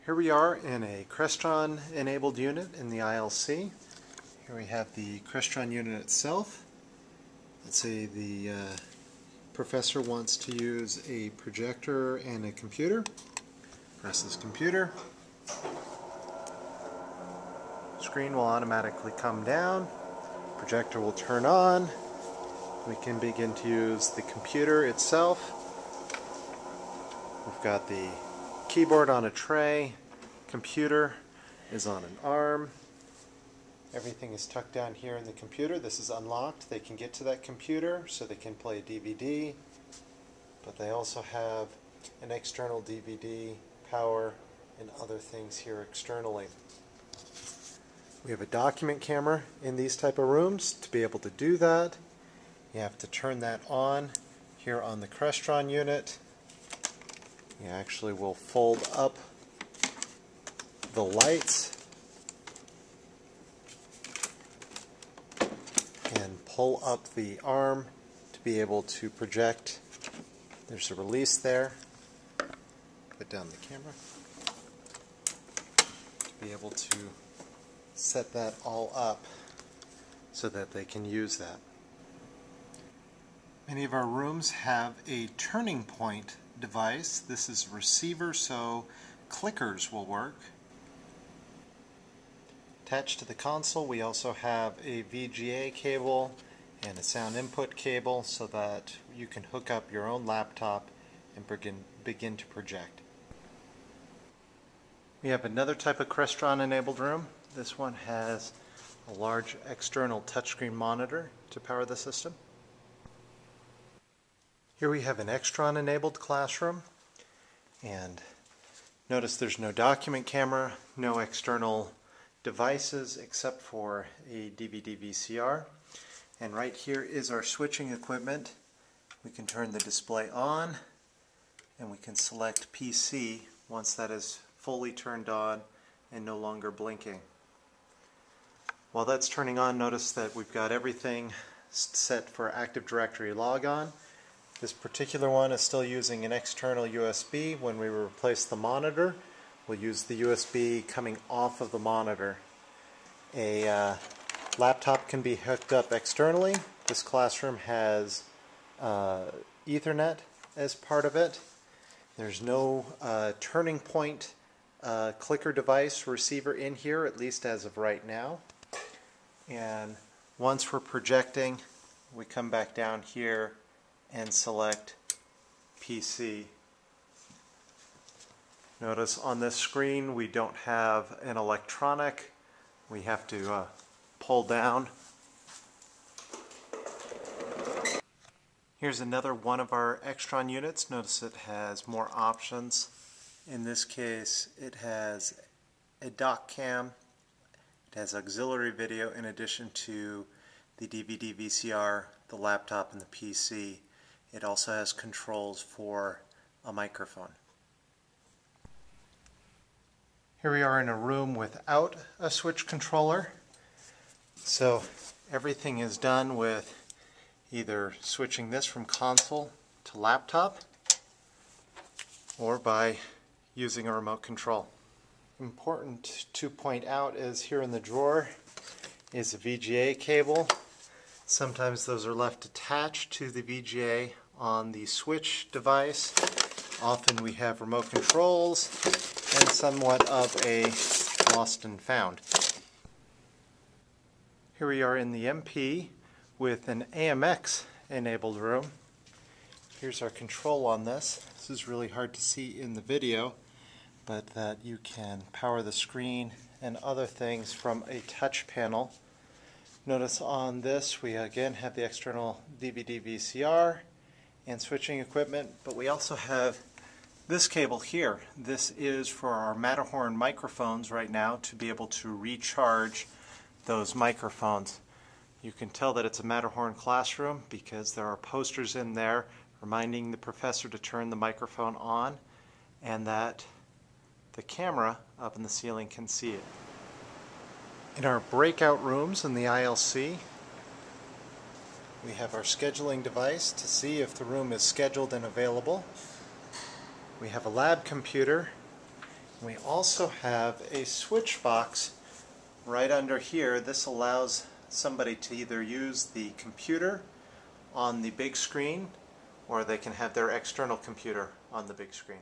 Here we are in a Crestron enabled unit in the ILC. Here we have the Crestron unit itself. Let's say the professor wants to use a projector and a computer. Press this computer. Screen will automatically come down. Projector will turn on. We can begin to use the computer itself. We've got the keyboard on a tray, computer is on an arm. Everything is tucked down here in the computer. This is unlocked. They can get to that computer so they can play DVD, but they also have an external DVD, power, and other things here externally. We have a document camera in these type of rooms. To be able to do that, you have to turn that on here on the Crestron unit. You actually will fold up the lights and pull up the arm to be able to project. There's a release there. Put down the camera to be able to set that all up so that they can use that. Many of our rooms have a turning point device. This is a receiver, so clickers will work. Attached to the console we also have a VGA cable and a sound input cable so that you can hook up your own laptop and begin to project. We have another type of Crestron enabled room. This one has a large external touchscreen monitor to power the system. Here we have an Extron enabled classroom, and notice there's no document camera, no external devices except for a DVD VCR, and right here is our switching equipment. We can turn the display on and we can select PC once that is fully turned on and no longer blinking. While that's turning on, notice that we've got everything set for Active Directory logon. This particular one is still using an external USB. When we replace the monitor, we'll use the USB coming off of the monitor. A laptop can be hooked up externally. This classroom has Ethernet as part of it. There's no turning point clicker device receiver in here, at least as of right now. And once we're projecting, we come back down here and select PC. Notice on this screen we don't have an electronic. We have to pull down. Here's another one of our Extron units. Notice it has more options. In this case it has a dock cam, it has auxiliary video in addition to the DVD VCR, the laptop, and the PC. It also has controls for a microphone. Here we are in a room without a switch controller. So everything is done with either switching this from console to laptop or by using a remote control. Important to point out is here in the drawer is a VGA cable. Sometimes those are left attached to the VGA on the switch device. Often we have remote controls and somewhat of a lost and found. Here we are in the MP with an AMX enabled room. Here's our control on this. This is really hard to see in the video, but that you can power the screen and other things from a touch panel. Notice on this we again have the external DVD VCR and switching equipment, but we also have this cable here. This is for our Matterhorn microphones right now to be able to recharge those microphones. You can tell that it's a Matterhorn classroom because there are posters in there reminding the professor to turn the microphone on and that the camera up in the ceiling can see it. In our breakout rooms in the ILC, we have our scheduling device to see if the room is scheduled and available. We have a lab computer We also have a switch box right under here. This allows somebody to either use the computer on the big screen or they can have their external computer on the big screen.